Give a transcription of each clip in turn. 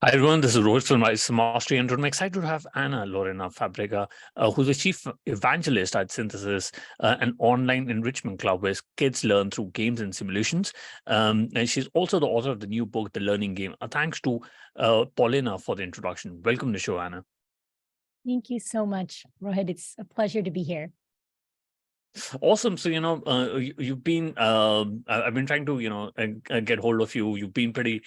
Hi everyone, this is Rohit from Rise Mastery, and I'm excited to have Anna Lorena Fábrega, who's the Chief Evangelist at Synthesis, an online enrichment club where kids learn through games and simulations. And she's also the author of the new book, The Learning Game. Thanks to Paulina for the introduction. Welcome to the show, Anna. Thank you so much, Rohit. It's a pleasure to be here. Awesome. So, you've been, I've been trying to, get hold of you. You've been pretty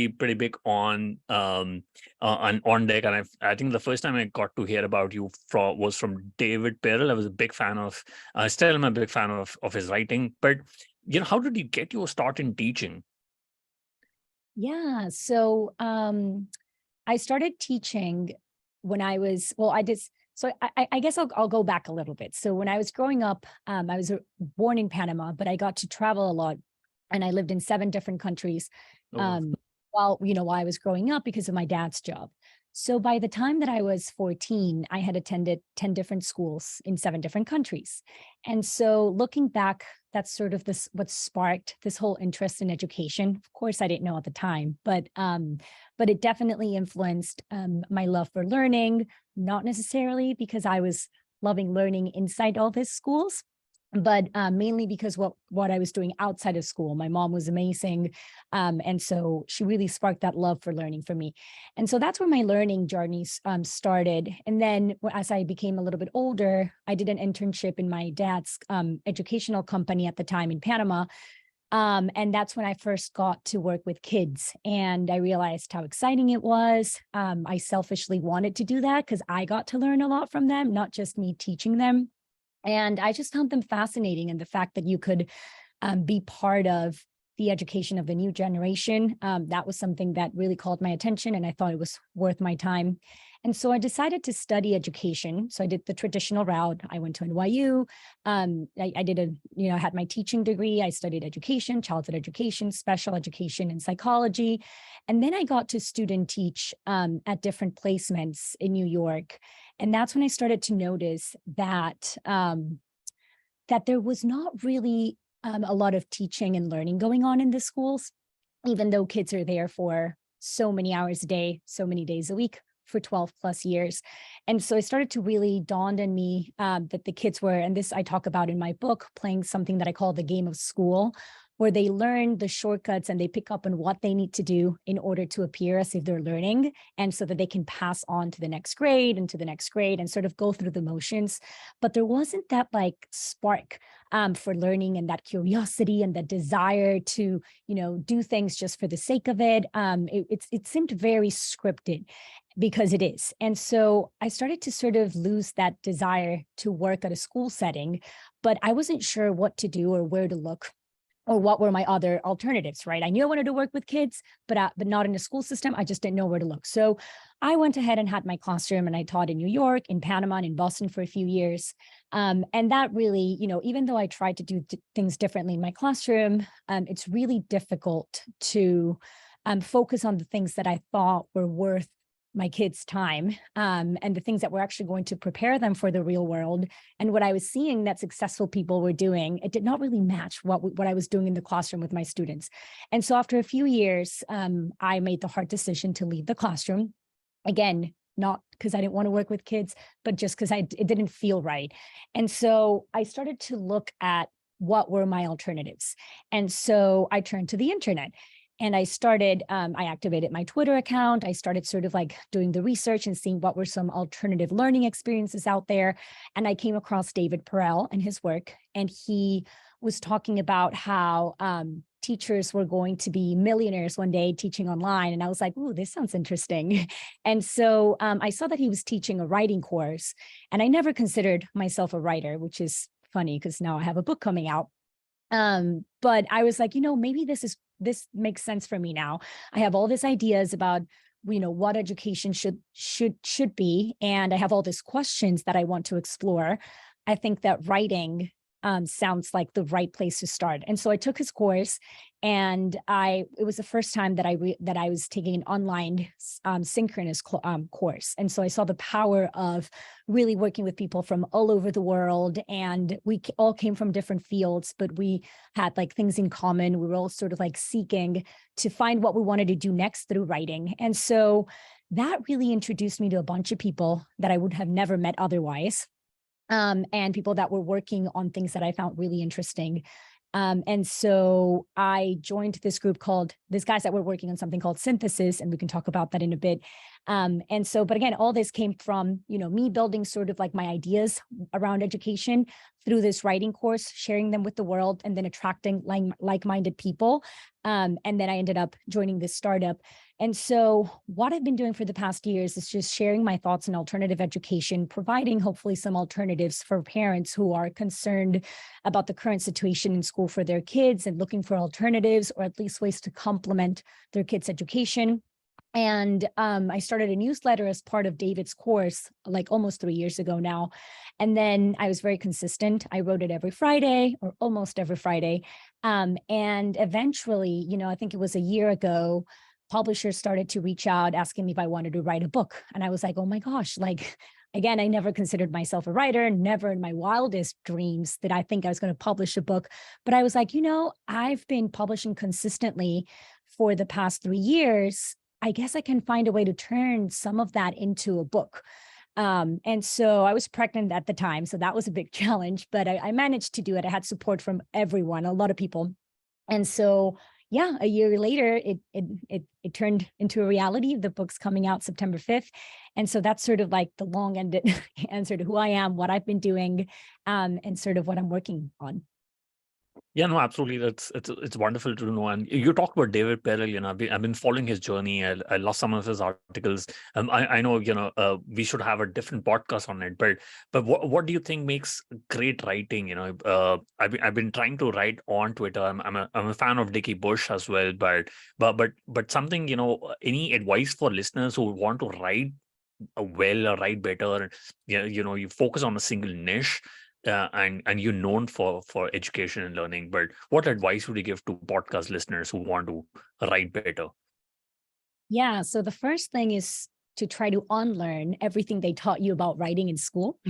big on deck, and I think the first time I got to hear about you was from David Perell. I was a big fan of, still am a big fan of his writing. But how did you get your start in teaching? Yeah, so I started teaching when I was, well, I did. So I guess I'll go back a little bit. So when I was growing up, I was born in Panama, but I got to travel a lot, and I lived in 7 different countries while I was growing up because of my dad's job. So by the time that I was 14, I had attended 10 different schools in 7 different countries. And so looking back, that's sort of what sparked this whole interest in education. Of course, I didn't know at the time, but it definitely influenced my love for learning, not necessarily because I was loving learning inside all these schools, but mainly because what I was doing outside of school. My mom was amazing. And so she really sparked that love for learning for me. And so that's where my learning journey started. And then as I became a little bit older, I did an internship in my dad's educational company at the time in Panama. And that's when I first got to work with kids, and I realized how exciting it was. I selfishly wanted to do that because I got to learn a lot from them, not just me teaching them. And I just found them fascinating. And the fact that you could be part of the education of the new generation, that was something that really called my attention, and I thought it was worth my time. And so I decided to study education. So I did the traditional route. I went to NYU. I did I had my teaching degree. I studied education, childhood education, special education, and psychology. And then I got to student teach at different placements in New York. And that's when I started to notice that there was not really a lot of teaching and learning going on in the schools, even though kids are there for so many hours a day, so many days a week, for 12 plus years. And so it started to really dawn on me that the kids were, and this I talk about in my book, playing something that I call the game of school, where they learn the shortcuts and they pick up on what they need to do in order to appear as if they're learning, and so that they can pass on to the next grade and to the next grade and sort of go through the motions. But there wasn't that spark for learning, and that curiosity and that desire to, do things just for the sake of it. It seemed very scripted, because it is. And so I started to sort of lose that desire to work at a school setting, but I wasn't sure what to do or where to look, or what were my other alternatives, right? I knew I wanted to work with kids, but not in a school system. I just didn't know where to look. So I went ahead and had my classroom, and I taught in New York, in Panama, and in Boston for a few years. And that really, even though I tried to do things differently in my classroom, it's really difficult to focus on the things that I thought were worth my kids' time, and the things that were actually going to prepare them for the real world. And what I was seeing that successful people were doing, it did not really match what I was doing in the classroom with my students. And so after a few years, I made the hard decision to leave the classroom. Again, not because I didn't want to work with kids, but just because it didn't feel right. And so I started to look at what were my alternatives. And so I turned to the internet. And I started, I activated my Twitter account. I started sort of doing the research and seeing what were some alternative learning experiences out there. And I came across David Perell and his work. And he was talking about how teachers were going to be millionaires one day teaching online. And I was like, ooh, this sounds interesting. And so I saw that he was teaching a writing course. And I never considered myself a writer, which is funny because now I have a book coming out. But I was like, maybe this makes sense for me now. I have all these ideas about, what education should be. And I have all these questions that I want to explore. I think that writing sounds like the right place to start. And so I took his course, And it was the first time that I was taking an online synchronous course. And so I saw the power of really working with people from all over the world. And we all came from different fields, but we had like things in common. We were all sort of like seeking to find what we wanted to do next through writing. And so that really introduced me to a bunch of people that I would have never met otherwise. And people that were working on things that I found really interesting. And so I joined this group called, these guys that were working on something called synthesis, and we can talk about that in a bit. And so, but again, all this came from, me building sort of like my ideas around education through this writing course, sharing them with the world, and then attracting like-minded people. And then I ended up joining this startup. And so what I've been doing for the past years is just sharing my thoughts on alternative education, providing hopefully some alternatives for parents who are concerned about the current situation in school for their kids and looking for alternatives, or at least ways to complement their kids' education. And I started a newsletter as part of David's course, like almost 3 years ago now. And then I was very consistent. I wrote it every Friday, or almost every Friday. And eventually, I think it was a year ago, publishers started to reach out asking me if I wanted to write a book. And I was like, oh my gosh, like, again, I never considered myself a writer, never in my wildest dreams did I think I was going to publish a book. But I was like, I've been publishing consistently for the past 3 years. I guess I can find a way to turn some of that into a book. And so I was pregnant at the time, so that was a big challenge, but I managed to do it. I had support from everyone, a lot of people. And so, yeah, a year later, it turned into a reality. The book's coming out September 5th. And so that's sort of like the long-ended answer to who I am, what I've been doing, and sort of what I'm working on. Yeah, no, absolutely. It's wonderful to know. And you talked about David Perell. I've been following his journey. I love some of his articles. I know we should have a different podcast on it. But what do you think makes great writing? I've been trying to write on Twitter. I'm a fan of Dickie Bush as well. But something, any advice for listeners who want to write well or write better? You focus on a single niche. And you're known for education and learning, but what advice would you give to podcast listeners who want to write better? Yeah, so the first thing is to try to unlearn everything they taught you about writing in school.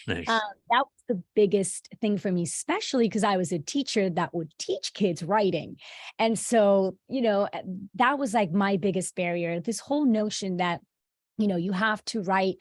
Nice. That was the biggest thing for me, especially because I was a teacher that would teach kids writing. And so, that was like my biggest barrier, this whole notion that, you have to write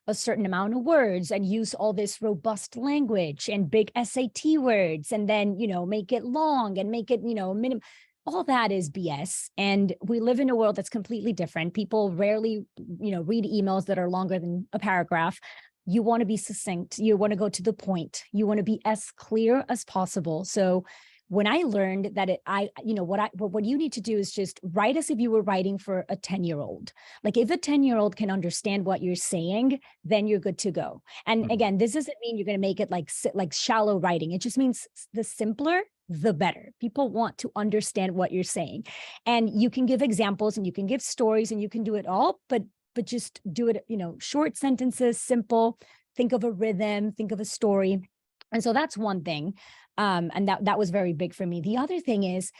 a certain amount of words and use all this robust language and big SAT words, and then, make it long and make it, minimum. All that is BS. And we live in a world that's completely different. People rarely, read emails that are longer than a paragraph. You want to be succinct. You want to go to the point. You want to be as clear as possible. So when I learned that what you need to do is just write as if you were writing for a 10-year-old. Like if a 10-year-old can understand what you're saying, then you're good to go. And again, this doesn't mean you're going to make it like shallow writing. It just means the simpler, the better. People want to understand what you're saying. And you can give examples and you can give stories and you can do it all, but just do it, short sentences, simple, think of a rhythm, think of a story. And so that's one thing. And that was very big for me. The other thing is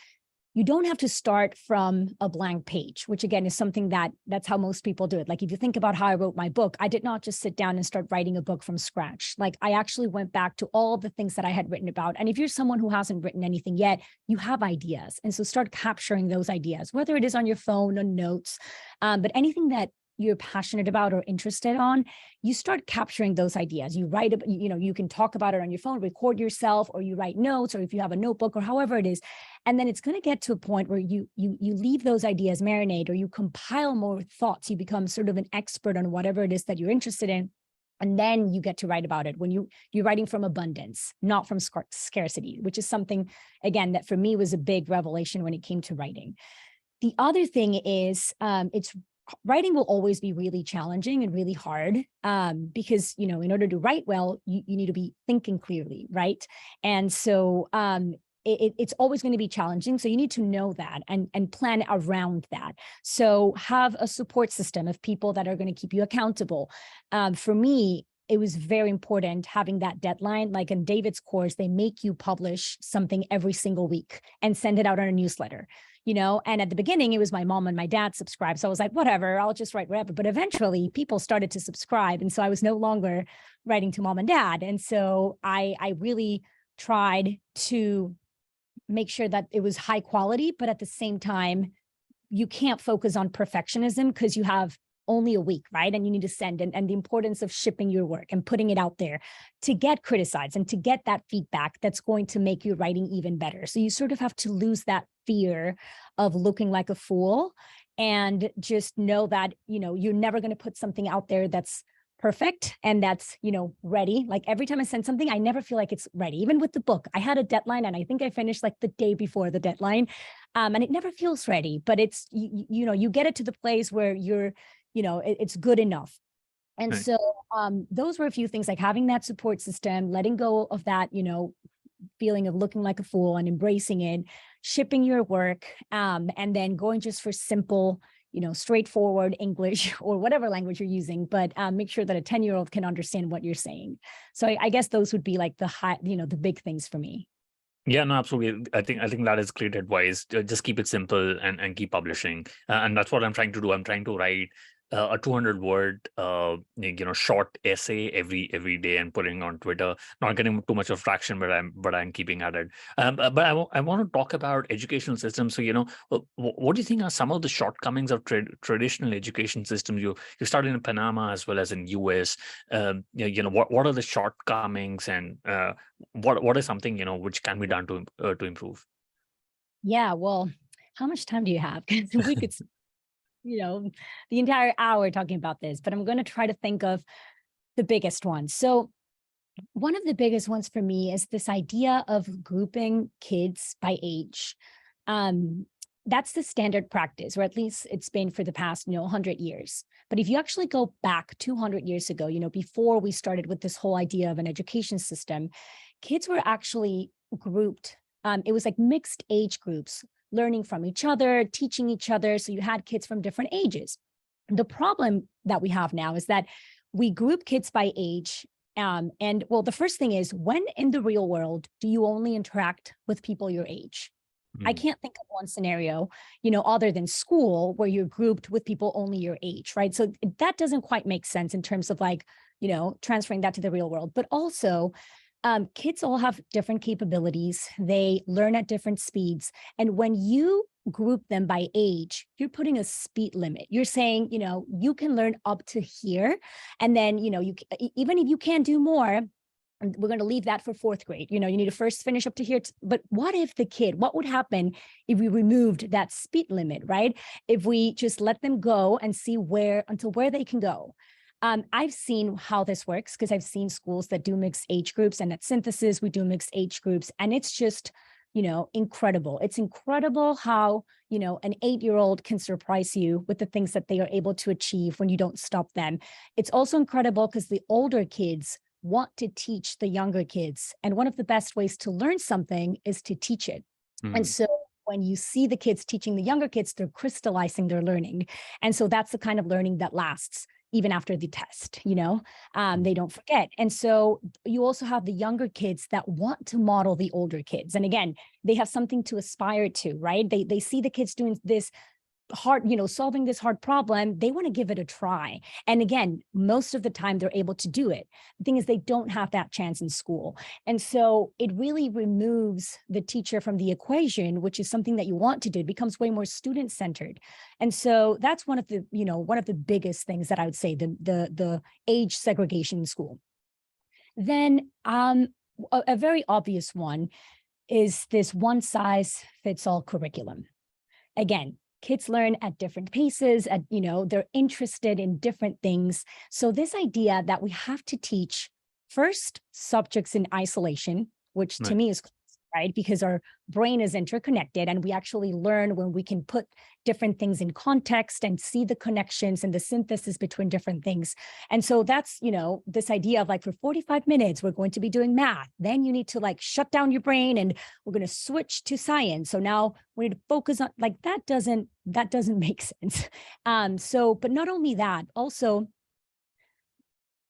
you don't have to start from a blank page, which again is something that's how most people do it. Like if you think about how I wrote my book, I did not just sit down and start writing a book from scratch. Like I actually went back to all the things that I had written about. And if you're someone who hasn't written anything yet, you have ideas. And so start capturing those ideas, whether it is on your phone or notes, but anything that you're passionate about or interested on, you start capturing those ideas. You write, you can talk about it on your phone, record yourself, or you write notes, or if you have a notebook or however it is. And then it's going to get to a point where you leave those ideas marinate, or you compile more thoughts. You become sort of an expert on whatever it is that you're interested in. And then you get to write about it when you're writing from abundance, not from scarcity, which is something, again, that for me was a big revelation when it came to writing. The other thing is writing will always be really challenging and really hard because, in order to write well, you need to be thinking clearly, right? And so it's always going to be challenging. So you need to know that and plan around that. So have a support system of people that are going to keep you accountable. For me, it was very important having that deadline. Like in David's course, they make you publish something every single week and send it out on a newsletter, and at the beginning it was my mom and my dad subscribed. So I was like, whatever, I'll just write whatever. But eventually people started to subscribe. And so I was no longer writing to mom and dad. And so I really tried to make sure that it was high quality, but at the same time, you can't focus on perfectionism because you have only a week, right? And you need to send, and the importance of shipping your work and putting it out there to get criticized and to get that feedback that's going to make your writing even better. So you sort of have to lose that fear of looking like a fool and just know that, you're never going to put something out there that's perfect and that's, ready. Like every time I send something, I never feel like it's ready. Even with the book, I had a deadline and I think I finished like the day before the deadline. And it never feels ready, but it's, you get it to the place where you're, it's good enough. And Right. so those were a few things, like having that support system, letting go of that, feeling of looking like a fool and embracing it, shipping your work, and then going just for simple, straightforward English or whatever language you're using, but make sure that a 10-year-old can understand what you're saying. So I guess those would be like the big things for me. Yeah, no, absolutely. I think that is great advice. Just keep it simple and keep publishing, and that's what I'm trying to do. I'm trying to write a 200 word, short essay every day and putting on Twitter. Not getting too much of traction, but I'm keeping at it. But I want to talk about educational systems. So what do you think are some of the shortcomings of traditional education systems? You started in Panama as well as in US. What are the shortcomings, and what is something which can be done to improve? Yeah, well, how much time do you have? Because we could, the entire hour talking about this, but I'm going to try to think of the biggest ones. So one of the biggest ones for me is this idea of grouping kids by age. That's the standard practice, or at least it's been for the past, 100 years. But if you actually go back 200 years ago, before we started with this whole idea of an education system, kids were actually grouped. It was like mixed age groups, learning from each other, teaching each other. So you had kids from different ages. The problem that we have now is that we group kids by age. And well, the first thing is, when in the real world do you only interact with people your age? I can't think of one scenario, other than school, where you're grouped with people only your age, right? So that doesn't quite make sense in terms of like, transferring that to the real world. But also, kids all have different capabilities. They learn at different speeds. And when you group them by age, you're putting a speed limit. You're saying, you can learn up to here. And then, even if you can do more, we're going to leave that for fourth grade. You need to first finish up to here. But what would happen if we removed that speed limit, right? If we just let them go and see until where they can go. I've seen how this works because I've seen schools that do mixed age groups, and at Synthesis, we do mixed age groups. And it's just, incredible. It's incredible how, an 8-year-old can surprise you with the things that they are able to achieve when you don't stop them. It's also incredible because the older kids want to teach the younger kids. And one of the best ways to learn something is to teach it. And so when you see the kids teaching the younger kids, they're crystallizing their learning. And so that's the kind of learning that lasts even after the test, they don't forget. And so you also have the younger kids that want to model the older kids. And again, they have something to aspire to, right? They see the kids doing this hard, solving this hard problem. They want to give it a try. And again, most of the time they're able to do it. The thing is, they don't have that chance in school. And so it really removes the teacher from the equation, which is something that you want to do. It becomes way more student-centered. And so that's one of the biggest things that I would say, the age segregation in school. Then a very obvious one is this one-size-fits-all curriculum. Again, kids learn at different paces, they're interested in different things. So this idea that we have to teach first subjects in isolation, which to me is right, because our brain is interconnected and we actually learn when we can put different things in context and see the connections and the synthesis between different things. And so that's, this idea of like, for 45 minutes, we're going to be doing math. Then you need to like shut down your brain and we're going to switch to science. So now we need to focus on like, that doesn't make sense. But not only that, also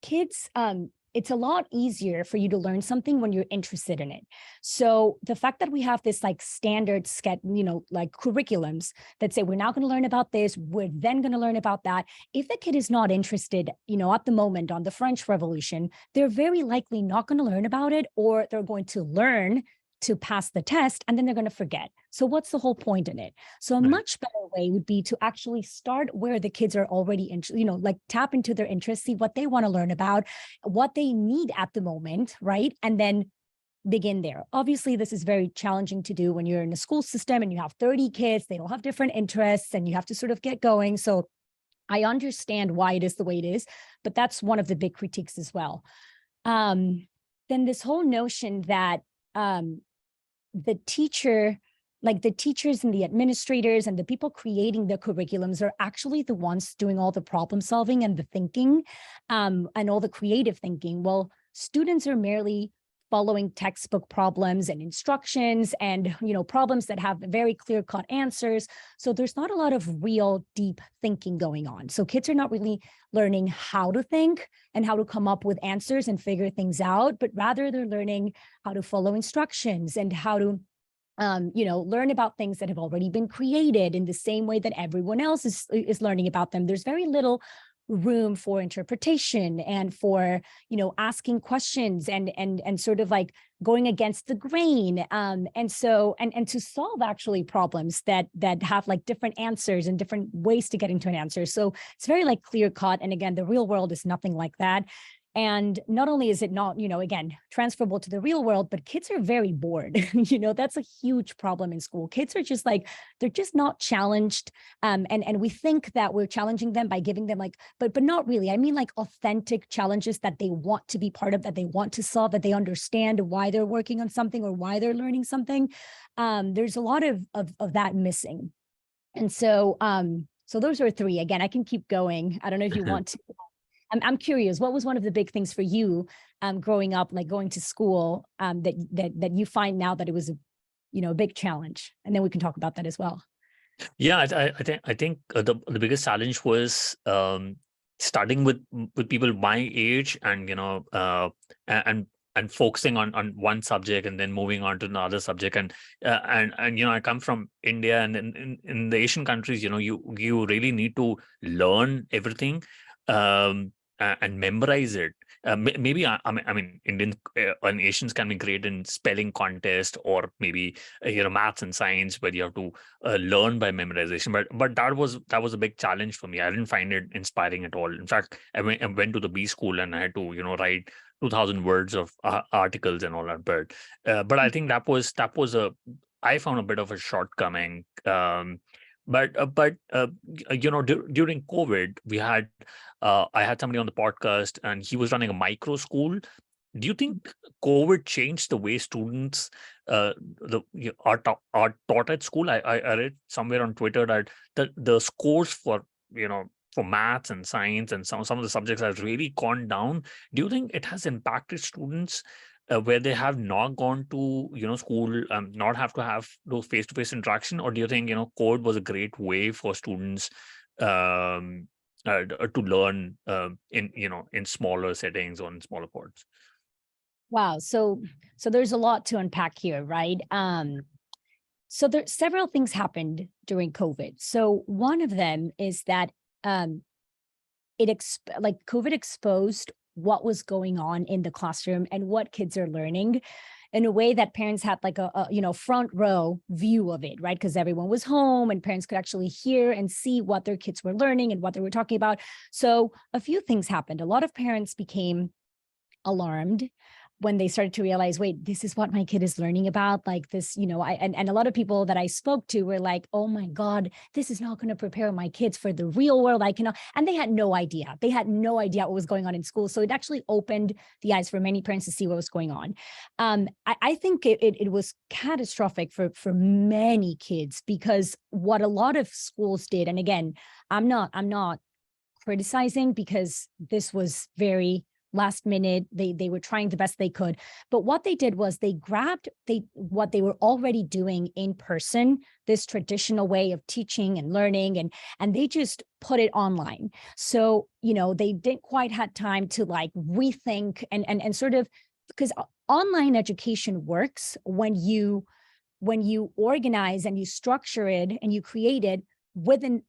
kids, it's a lot easier for you to learn something when you're interested in it. So the fact that we have this like standard like curriculums that say we're now going to learn about this, we're then going to learn about that. If the kid is not interested, at the moment on the French Revolution, they're very likely not going to learn about it, or they're going to learn to pass the test and then they're going to forget. So what's the whole point in it? So a Right. much better way would be to actually start where the kids are already like tap into their interests, see what they want to learn about, what they need at the moment, right? And then begin there. Obviously, this is very challenging to do when you're in a school system and you have 30 kids, they all have different interests and you have to sort of get going. So I understand why it is the way it is, but that's one of the big critiques as well. Then this whole notion that the teachers and the administrators and the people creating the curriculums are actually the ones doing all the problem solving and the thinking and all the creative thinking. Well, students are merely following textbook problems and instructions and, problems that have very clear-cut answers. So there's not a lot of real deep thinking going on. So kids are not really learning how to think and how to come up with answers and figure things out, but rather they're learning how to follow instructions and how to learn about things that have already been created in the same way that everyone else is learning about them. There's very little room for interpretation and for, asking questions and sort of like going against the grain. And to solve actually problems that have like different answers and different ways to get into an answer. So it's very like clear cut. And again, the real world is nothing like that. And not only is it not, again, transferable to the real world, but kids are very bored. That's a huge problem in school. Kids are just like, they're just not challenged. And we think that we're challenging them by giving them like, but not really. I mean, like authentic challenges that they want to be part of, that they want to solve, that they understand why they're working on something or why they're learning something. There's a lot of that missing. And so those are three. Again, I can keep going. I don't know if you want to. I'm curious, what was one of the big things for you growing up, like going to school, that you find now that it was a big challenge? And then we can talk about that as well. Yeah, I think the biggest challenge was starting with people my age, and and focusing on one subject and then moving on to another subject, and I come from India, and in the Asian countries, you really need to learn everything and memorize it. Maybe I mean Indian and Asians can be great in spelling contest, or maybe maths and science, where you have to learn by memorization. But that was a big challenge for me. I didn't find it inspiring at all. In fact, I went to the B school and I had to write 2,000 words of articles and all that. But I think that was I found a bit of a shortcoming. But during COVID, I had somebody on the podcast, and he was running a micro school. Do you think COVID changed the way students are taught at school? I read somewhere on Twitter that the scores for for maths and science and some of the subjects has really gone down. Do you think it has impacted students where they have not gone to school, not have to have those face-to-face interaction? Or do you think COVID was a great way for students to learn in smaller settings or in smaller pods? Wow. So there's a lot to unpack here, right? So there several things happened during COVID. So one of them is that COVID exposed what was going on in the classroom and what kids are learning in a way that parents had like a front row view of it, right? Because everyone was home and parents could actually hear and see what their kids were learning and what they were talking about. So a few things happened. A lot of parents became alarmed when they started to realize, wait, this is what my kid is learning about, like this, and a lot of people that I spoke to were like, oh my God, this is not going to prepare my kids for the real world. And they had no idea. They had no idea what was going on in school. So it actually opened the eyes for many parents to see what was going on. I think it was catastrophic for many kids, because what a lot of schools did, and again, I'm not criticizing, because this was very last minute. They were trying the best they could. But what they did was they grabbed what they were already doing in person, this traditional way of teaching and learning, and they just put it online. So, they didn't quite have time to like rethink and sort of, because online education works when you organize and you structure it and you create it with an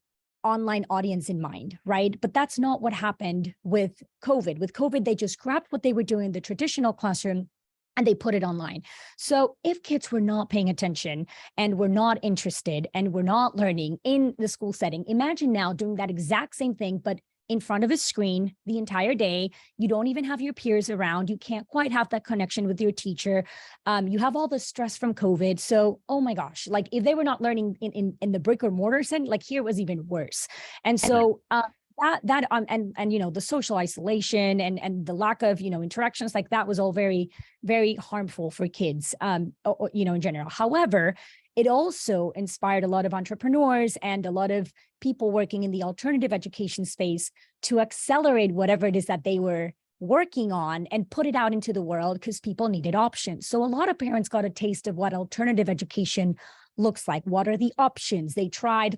online audience in mind, right? But that's not what happened with COVID. With COVID, they just grabbed what they were doing in the traditional classroom and they put it online. So if kids were not paying attention and were not interested and were not learning in the school setting, imagine now doing that exact same thing, but in front of a screen the entire day. You don't even have your peers around. You can't quite have that connection with your teacher. You have all the stress from COVID. So, oh my gosh, like if they were not learning in the brick or mortar setting, like here was even worse. And so the social isolation and the lack of, interactions, like that was all very, very harmful for kids, in general. However, it also inspired a lot of entrepreneurs and a lot of people working in the alternative education space to accelerate whatever it is that they were working on and put it out into the world because people needed options. So a lot of parents got a taste of what alternative education looks like. What are the options? They tried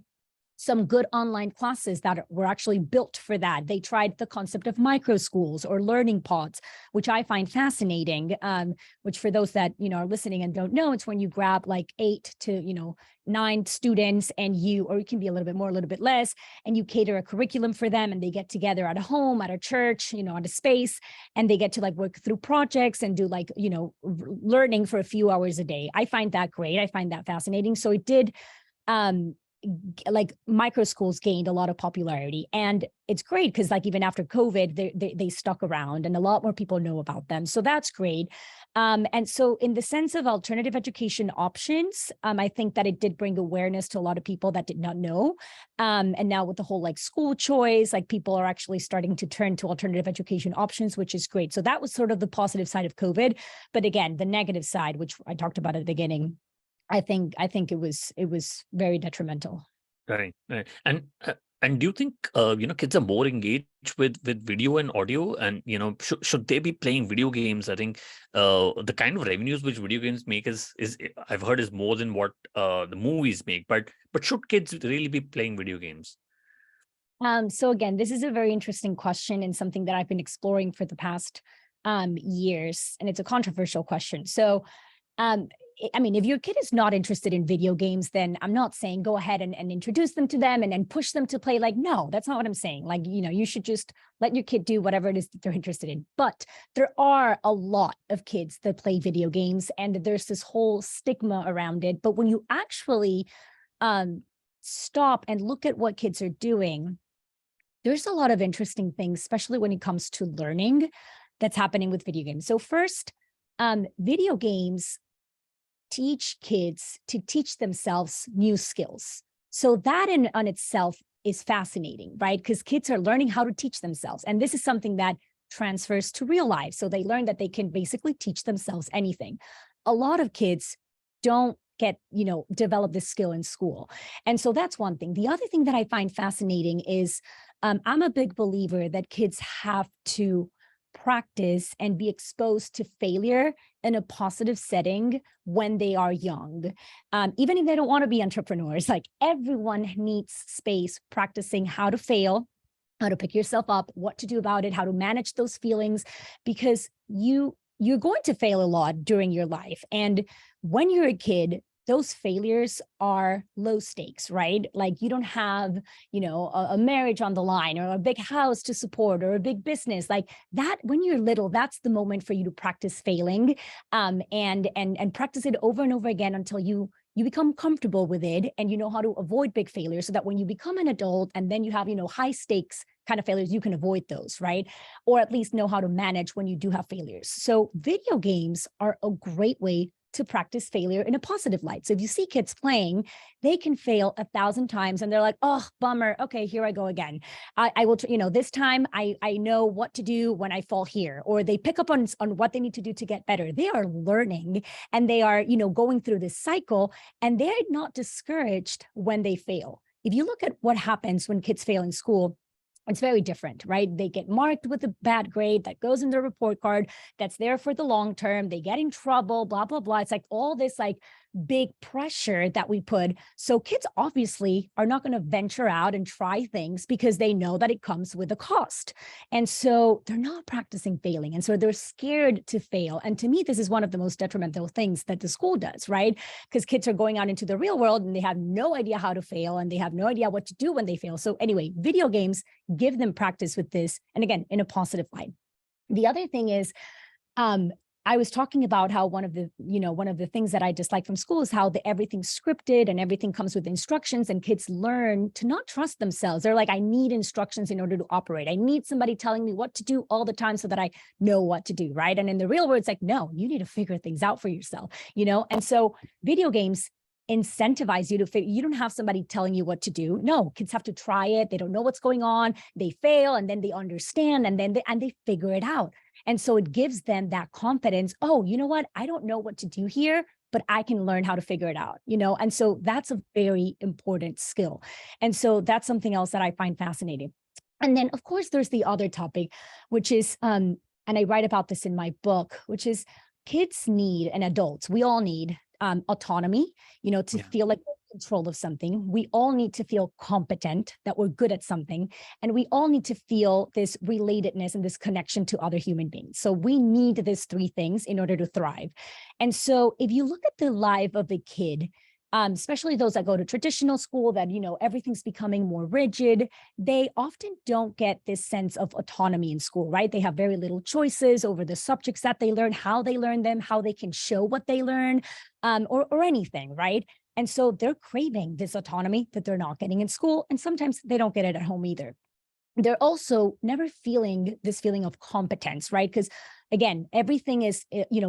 some good online classes that were actually built for that. They tried the concept of micro schools or learning pods, which I find fascinating, which for those that, are listening and don't know, it's when you grab like 8 to, 9 students or it can be a little bit more, a little bit less, and you cater a curriculum for them and they get together at a home, at a church, at a space, and they get to like work through projects and do like, learning for a few hours a day. I find that great. I find that fascinating. So it did, like micro schools gained a lot of popularity, and it's great because like even after COVID, they stuck around and a lot more people know about them. So that's great. And so in the sense of alternative education options, I think that it did bring awareness to a lot of people that did not know. And now with the whole like school choice, like people are actually starting to turn to alternative education options, which is great. So that was sort of the positive side of COVID. But again, the negative side, which I talked about at the beginning, I think it was very detrimental. Right. And do you think kids are more engaged with video and audio, and should they be playing video games? I think the kind of revenues which video games make is I've heard is more than what the movies make. But should kids really be playing video games? So again, this is a very interesting question and something that I've been exploring for the past years, and it's a controversial question. So if your kid is not interested in video games, then I'm not saying go ahead and introduce them to them and push them to play. Like, no, that's not what I'm saying. Like, you should just let your kid do whatever it is that they're interested in. But there are a lot of kids that play video games, and there's this whole stigma around it. But when you actually stop and look at what kids are doing, there's a lot of interesting things, especially when it comes to learning, that's happening with video games. So first, video games teach kids to teach themselves new skills. So that in on itself is fascinating, right? Because kids are learning how to teach themselves. And this is something that transfers to real life. So they learn that they can basically teach themselves anything. A lot of kids don't develop this skill in school. And so that's one thing. The other thing that I find fascinating is I'm a big believer that kids have to practice and be exposed to failure in a positive setting when they are young. Even if they don't want to be entrepreneurs, like everyone needs space practicing how to fail, how to pick yourself up, what to do about it, how to manage those feelings, because you're going to fail a lot during your life. And when you're a kid, those failures are low stakes, right? Like you don't have, a marriage on the line or a big house to support or a big business like that. When you're little, that's the moment for you to practice failing, and practice it over and over again until you become comfortable with it and you know how to avoid big failures, so that when you become an adult and then you have, high stakes kind of failures, you can avoid those, right? Or at least know how to manage when you do have failures. So video games are a great way to practice failure in a positive light. So if you see kids playing, they can fail 1,000 times and they're like, oh, bummer. Okay, here I go again. I will, this time I know what to do when I fall here, or they pick up on what they need to do to get better. They are learning and they are, going through this cycle, and they're not discouraged when they fail. If you look at what happens when kids fail in school, It's very different, right? They get marked with a bad grade that goes in their report card, that's there for the long term. They get in trouble, blah, blah, blah. It's like all this like big pressure that we put. So kids obviously are not going to venture out and try things because they know that it comes with a cost. And so they're not practicing failing. And so they're scared to fail. And to me, this is one of the most detrimental things that the school does, right? Because kids are going out into the real world and they have no idea how to fail and they have no idea what to do when they fail. So anyway, video games give them practice with this. And again, in a positive light. The other thing is, I was talking about how one of the things that I dislike from school is how everything's scripted and everything comes with instructions, and kids learn to not trust themselves. They're like, I need instructions in order to operate. I need somebody telling me what to do all the time so that I know what to do, right? And in the real world, it's like, no, you need to figure things out for yourself, And so video games incentivize you to figure. You don't have somebody telling you what to do. No, kids have to try it. They don't know what's going on. They fail and then they understand and then they figure it out. And so it gives them that confidence. Oh, you know what? I don't know what to do here, but I can learn how to figure it out, And so that's a very important skill. And so that's something else that I find fascinating. And then of course there's the other topic, which is, and I write about this in my book, which is kids need, and adults, we all need autonomy, to feel like control of something. We all need to feel competent, that we're good at something. And we all need to feel this relatedness and this connection to other human beings. So we need these three things in order to thrive. And so if you look at the life of a kid, especially those that go to traditional school, that, everything's becoming more rigid, they often don't get this sense of autonomy in school, right? They have very little choices over the subjects that they learn, how they learn them, how they can show what they learn, or anything, right? And so they're craving this autonomy that they're not getting in school. And sometimes they don't get it at home either. They're also never feeling this feeling of competence, right? Because again, everything is,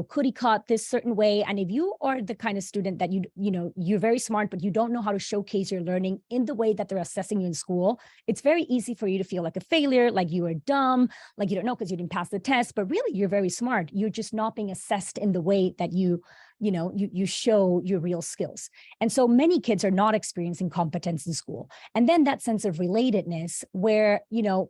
cookie cut this certain way. And if you are the kind of student that you're very smart, but you don't know how to showcase your learning in the way that they're assessing you in school, it's very easy for you to feel like a failure, like you are dumb, like you don't know because you didn't pass the test, but really you're very smart. You're just not being assessed in the way that you show your real skills. And so many kids are not experiencing competence in school. And then that sense of relatedness where,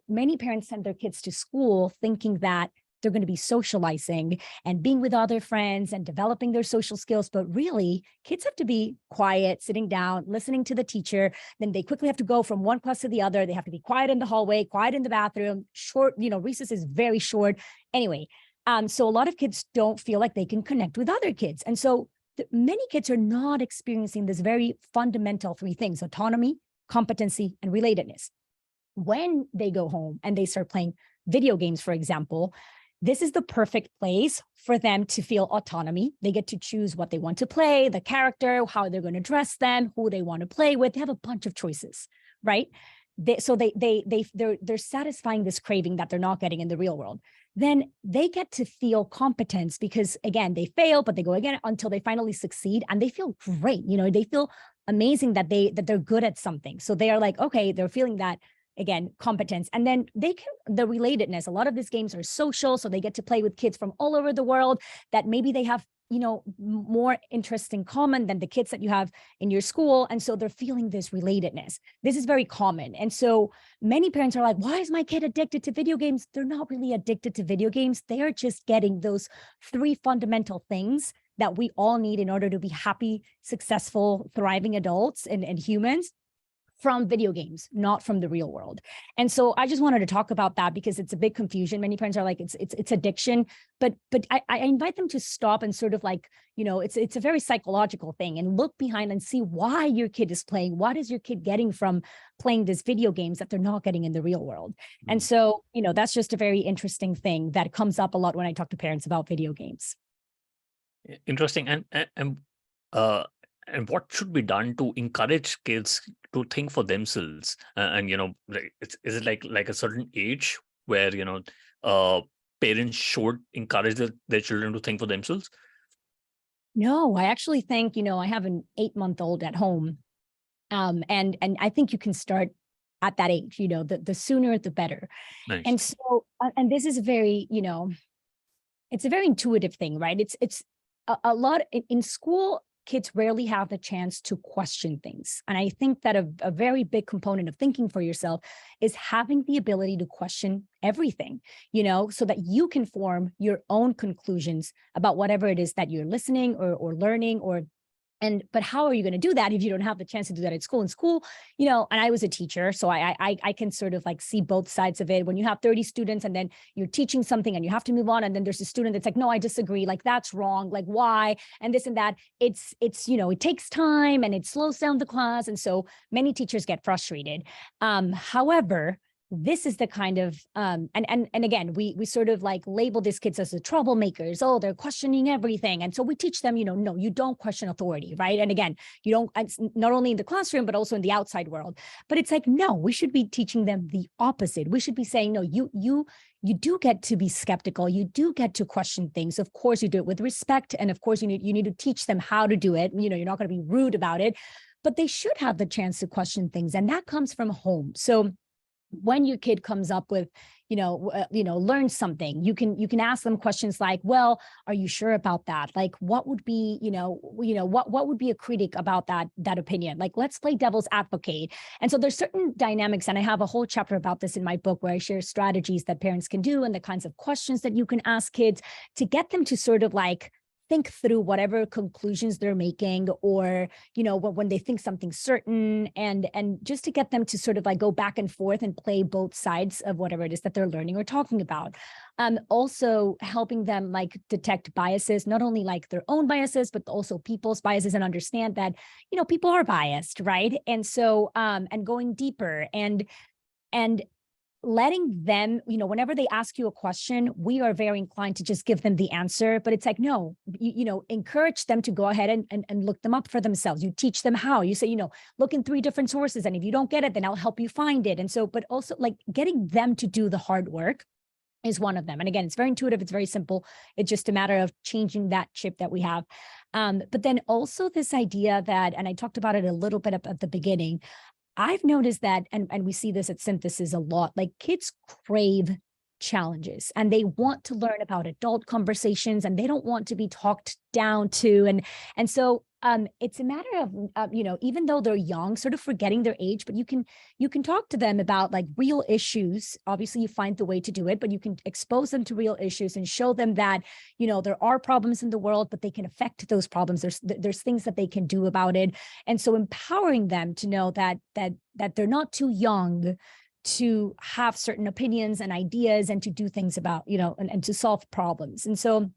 many parents send their kids to school thinking that they're going to be socializing and being with other friends and developing their social skills. But really, kids have to be quiet, sitting down, listening to the teacher. Then they quickly have to go from one class to the other. They have to be quiet in the hallway, quiet in the bathroom, short, recess is very short. Anyway, so a lot of kids don't feel like they can connect with other kids. And so many kids are not experiencing this very fundamental three things: autonomy, competency, and relatedness. When they go home and they start playing video games, for example, this is the perfect place for them to feel autonomy. They get to choose what they want to play, the character, how they're going to dress them, who they want to play with. They have a bunch of choices, right? They're satisfying this craving that they're not getting in the real world. Then they get to feel competence because, again, they fail, but they go again until they finally succeed, and they feel great. They feel amazing that they're good at something. So they are like, okay, they're feeling that, again, competence. And then the relatedness. A lot of these games are social, so they get to play with kids from all over the world that maybe they have more interest in common than the kids that you have in your school. And so they're feeling this relatedness. This is very common. And so many parents are like, why is my kid addicted to video games? They're not really addicted to video games. They are just getting those three fundamental things that we all need in order to be happy, successful, thriving adults and humans from video games, not from the real world. And so I just wanted to talk about that because it's a big confusion. Many parents are like, it's addiction, but I invite them to stop and sort of like, it's a very psychological thing, and look behind and see why your kid is playing. What is your kid getting from playing these video games that they're not getting in the real world? And so, that's just a very interesting thing that comes up a lot when I talk to parents about video games. Interesting. And what should be done to encourage kids to think for themselves? Is it like a certain age where parents should encourage their children to think for themselves? No, I actually think, I have an 8-month-old at home, and I think you can start at that age. The sooner the better. Nice. And so, and this is very, it's a very intuitive thing, right? It's a lot in school. kids rarely have the chance to question things. And I think that a very big component of thinking for yourself is having the ability to question everything, so that you can form your own conclusions about whatever it is that you're listening or learning but how are you going to do that if you don't have the chance to do that at school? In school, and I was a teacher, so I can sort of like see both sides of it. When you have 30 students and then you're teaching something and you have to move on, and then there's a student that's like, no, I disagree, like that's wrong, like why, and this and that. It's it takes time and it slows down the class, and so many teachers get frustrated. However, this is the kind of and again, we sort of like label these kids as the troublemakers. Oh, they're questioning everything. And so we teach them, no, you don't question authority, right? And again, you don't, it's not only in the classroom, but also in the outside world. But it's like, no, we should be teaching them the opposite. We should be saying, no, you do get to be skeptical. You do get to question things. Of course, you do it with respect. And of course, you need to teach them how to do it. You're not going to be rude about it, but they should have the chance to question things. And that comes from home. So when your kid comes up with, learn something, you can ask them questions like, well, are you sure about that? Like, what would be, what would be a critic about that opinion? Like, let's play devil's advocate. And so there's certain dynamics, and I have a whole chapter about this in my book where I share strategies that parents can do and the kinds of questions that you can ask kids to get them to sort of like think through whatever conclusions they're making, or, when they think something's certain, and just to get them to sort of like go back and forth and play both sides of whatever it is that they're learning or talking about. Also helping them like detect biases, not only like their own biases, but also people's biases, and understand that, people are biased, right? And so, and going deeper and letting them, whenever they ask you a question, we are very inclined to just give them the answer, but it's like, no, encourage them to go ahead and look them up for themselves. You teach them how. You say, look in 3 different sources, and if you don't get it, then I'll help you find it. And so, but also like getting them to do the hard work is one of them. And again, it's very intuitive. It's very simple. It's just a matter of changing that chip that we have. But then also this idea that, and I talked about it a little bit at the beginning, I've noticed that, and we see this at Synthesis a lot, like kids crave challenges and they want to learn about adult conversations, and they don't want to be talked down to. And so it's a matter of, even though they're young, sort of forgetting their age, but you can talk to them about like real issues. Obviously you find the way to do it, but you can expose them to real issues and show them that, there are problems in the world, but they can affect those problems. There's things that they can do about it. And so empowering them to know that they're not too young to have certain opinions and ideas and to do things about, and to solve problems. And so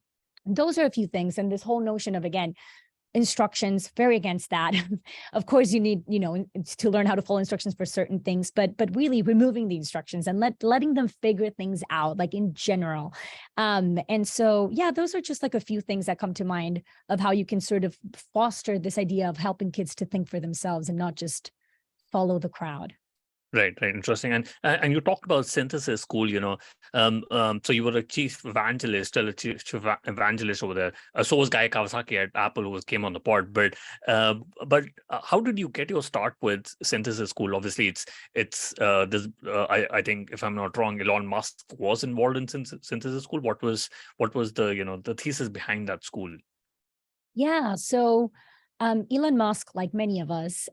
those are a few things. And this whole notion of, again, instructions, very against that. Of course, you need, to learn how to follow instructions for certain things, but really removing the instructions and letting them figure things out, like in general. And so, yeah, those are just like a few things that come to mind of how you can sort of foster this idea of helping kids to think for themselves and not just follow the crowd. Right, interesting. And you talked about Synthesis School, so you were a chief evangelist, over there. So was Guy Kawasaki at Apple, who came on the pod. But how did you get your start with Synthesis School? Obviously, it's this. I think, if I'm not wrong, Elon Musk was involved in Synthesis School. What was the the thesis behind that school? Yeah, so Elon Musk, like many of us,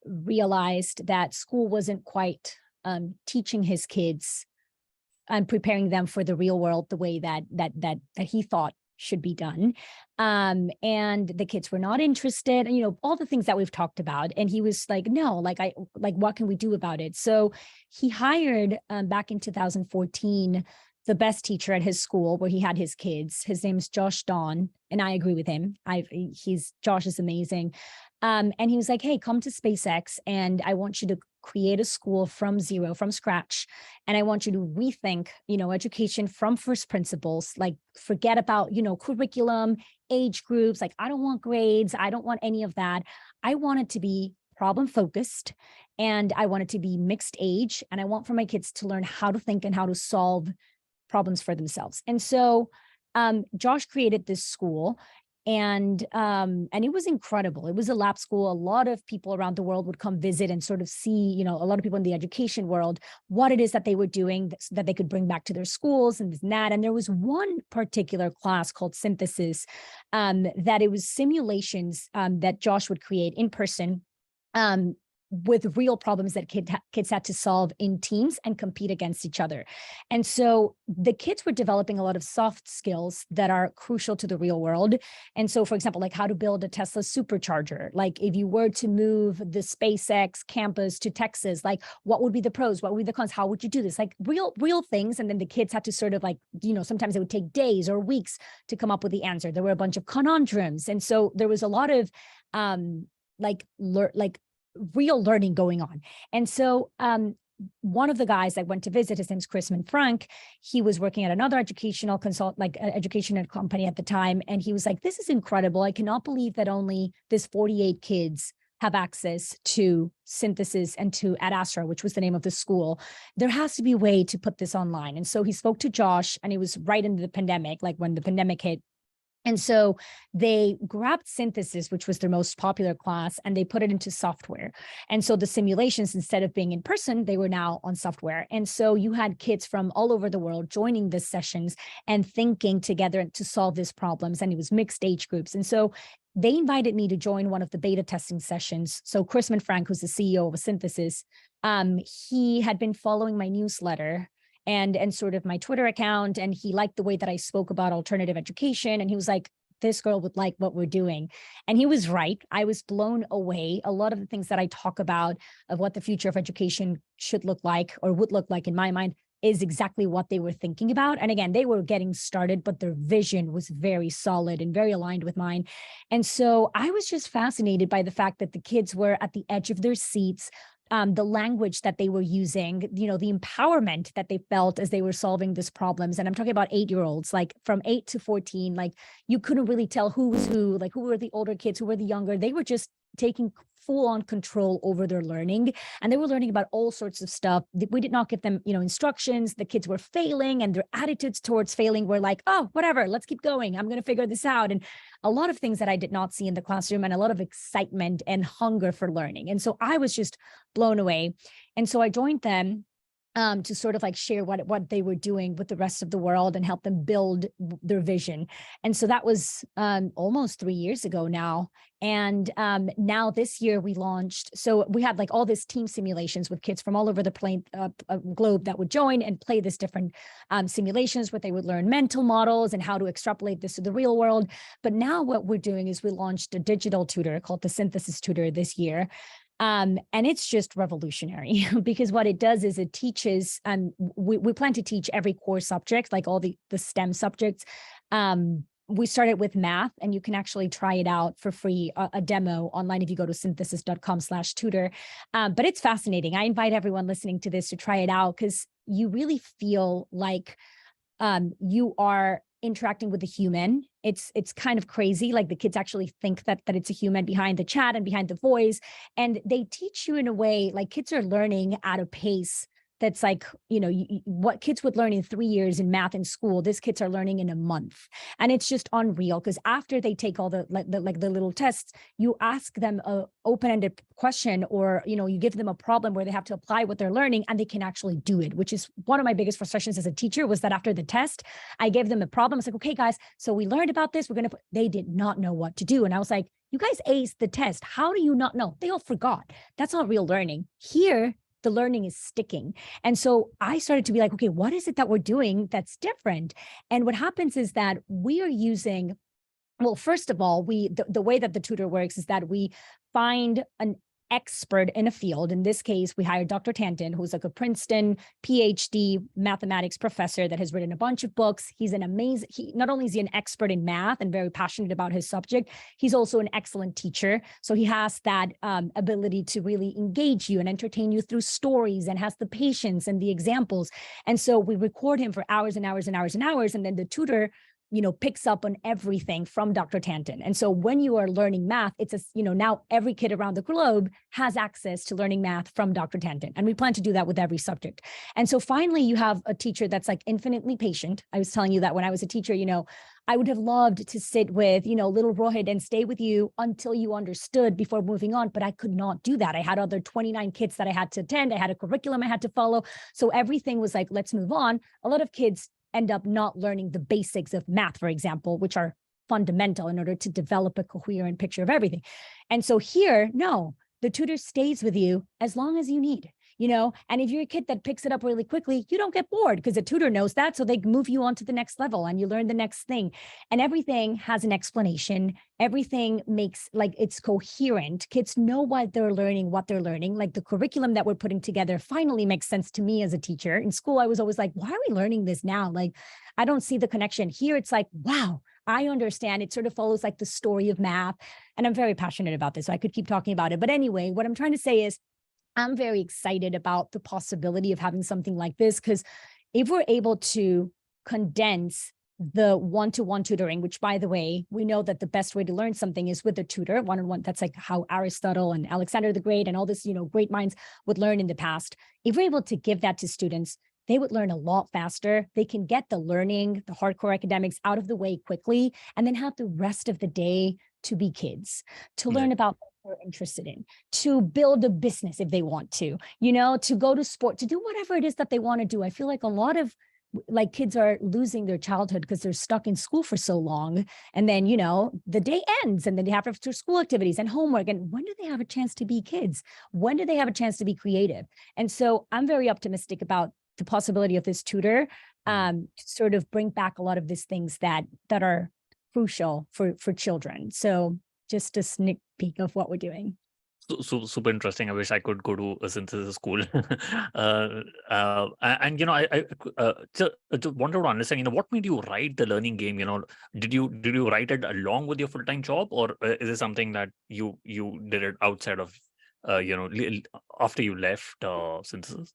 realized that school wasn't quite teaching his kids and preparing them for the real world the way that he thought should be done. And the kids were not interested, and all the things that we've talked about. And he was like, no, what can we do about it? So he hired back in 2014 the best teacher at his school where he had his kids. His name's Josh Dawn, and I agree with him. Josh is amazing. And he was like, hey, come to SpaceX, and I want you to create a school from scratch. And I want you to rethink, education from first principles, like forget about, curriculum, age groups. Like, I don't want grades. I don't want any of that. I want it to be problem focused, and I want it to be mixed age. And I want for my kids to learn how to think and how to solve problems for themselves. And so Josh created this school. And it was incredible. It was a lab school. A lot of people around the world would come visit and sort of see, a lot of people in the education world, what it is that they were doing that they could bring back to their schools and this and that. And there was one particular class called synthesis, that it was simulations that Josh would create in person, with real problems that kids had to solve in teams and compete against each other. And so the kids were developing a lot of soft skills that are crucial to the real world. And so, for example, like how to build a Tesla supercharger. Like if you were to move the SpaceX campus to Texas, like what would be the pros? What would be the cons? How would you do this? Like real things. And then the kids had to sort of like, sometimes it would take days or weeks to come up with the answer. There were a bunch of conundrums. And so there was a lot of real learning going on. And so one of the guys I went to visit, his name's Chris Frank, he was working at another educational education company at the time. And he was like, this is incredible. I cannot believe that only this 48 kids have access to synthesis and to Ad Astra, which was the name of the school. There has to be a way to put this online. And so he spoke to Josh, and it was right into the pandemic, like when the pandemic hit. And so they grabbed synthesis, which was their most popular class, and they put it into software. And so the simulations, instead of being in person, they were now on software. And so you had kids from all over the world joining these sessions and thinking together to solve these problems. And it was mixed age groups. And so they invited me to join one of the beta testing sessions. So Chris Frank, who's the CEO of Synthesis, he had been following my newsletter and sort of my Twitter account. And he liked the way that I spoke about alternative education. And he was like, this girl would like what we're doing. And he was right. I was blown away. A lot of the things that I talk about of what the future of education should look like or would look like in my mind is exactly what they were thinking about. And again, they were getting started, but their vision was very solid and very aligned with mine. And so I was just fascinated by the fact that the kids were at the edge of their seats, the language that they were using, the empowerment that they felt as they were solving these problems. And I'm talking about 8-year-olds, like from 8 to 14, like you couldn't really tell who was who, like who were the older kids, who were the younger. They were just taking full on control over their learning. And they were learning about all sorts of stuff. We did not give them, instructions. The kids were failing, and their attitudes towards failing were like, oh, whatever, let's keep going. I'm going to figure this out. And a lot of things that I did not see in the classroom, and a lot of excitement and hunger for learning. And so I was just blown away. And so I joined them to sort of like share what they were doing with the rest of the world and help them build their vision. And so that was almost 3 years ago now. And now this year we launched, so we had like all these team simulations with kids from all over the globe that would join and play this different simulations where they would learn mental models and how to extrapolate this to the real world. But now what we're doing is we launched a digital tutor called the Synthesis Tutor this year. And it's just revolutionary because what it does is it teaches, we plan to teach every core subject, like all the STEM subjects. We started with math, and you can actually try it out for free, a demo online if you go to synthesis.com/tutor. But it's fascinating. I invite everyone listening to this to try it out because you really feel like you are interacting with a human. It's kind of crazy. Like the kids actually think that it's a human behind the chat and behind the voice. And they teach you in a way, like kids are learning at a pace that's like, what kids would learn in 3 years in math in school, these kids are learning in a month. And it's just unreal because after they take all the little tests, you ask them a open-ended question, or, you give them a problem where they have to apply what they're learning and they can actually do it, which is one of my biggest frustrations as a teacher, was that after the test, I gave them a problem. It's like, okay, guys, so we learned about this. They did not know what to do. And I was like, you guys aced the test. How do you not know? They all forgot. That's not real learning. Here, the learning is sticking. And so I started to be like, okay, what is it that we're doing that's different? And what happens is that we are using, well, first of all, the way that the tutor works is that we find an expert in a field. In this case, we hired Dr. Tanton, who's like a Princeton PhD mathematics professor that has written a bunch of books. He's not only is he an expert in math and very passionate about his subject, he's also an excellent teacher. So he has that ability to really engage you and entertain you through stories, and has the patience and the examples. And so we record him for hours and hours and hours and hours. And then the tutor picks up on everything from Dr. Tanton. And so when you are learning math, it's now every kid around the globe has access to learning math from Dr. Tanton. And we plan to do that with every subject. And so finally, you have a teacher that's like infinitely patient. I was telling you that when I was a teacher, I would have loved to sit with, little Rohit and stay with you until you understood before moving on, but I could not do that. I had other 29 kids that I had to attend. I had a curriculum I had to follow. So everything was like, let's move on. A lot of kids end up not learning the basics of math, for example, which are fundamental in order to develop a coherent picture of everything. And so here, no, the tutor stays with you as long as you need. And if you're a kid that picks it up really quickly, you don't get bored because the tutor knows that. So they move you on to the next level and you learn the next thing. And everything has an explanation. Everything makes like it's coherent. Kids know what they're learning. Like the curriculum that we're putting together finally makes sense to me as a teacher. In school, I was always like, why are we learning this now? Like, I don't see the connection. Here, it's like, wow, I understand. It sort of follows like the story of math. And I'm very passionate about this. So I could keep talking about it. But anyway, what I'm trying to say is, I'm very excited about the possibility of having something like this, because if we're able to condense the one-to-one tutoring, which, by the way, we know that the best way to learn something is with a tutor, one-on-one. That's like how Aristotle and Alexander the Great and all this, great minds would learn in the past. If we're able to give that to students, they would learn a lot faster. They can get the learning, the hardcore academics out of the way quickly, and then have the rest of the day to be kids, to learn about what they're interested in, to build a business if they want to go to sport, to do whatever it is that they want to do. I feel like a lot of kids are losing their childhood because they're stuck in school for so long. And then, the day ends and then they have after school activities and homework. And when do they have a chance to be kids? When do they have a chance to be creative? And so I'm very optimistic about the possibility of this tutor to sort of bring back a lot of these things that are crucial for children. So just a sneak peek of what we're doing. So super interesting. I wish I could go to a synthesis school. And just wanted to understand, what made you write the learning game? Did you write it along with your full-time job, or is it something that you did it outside of, after you left synthesis?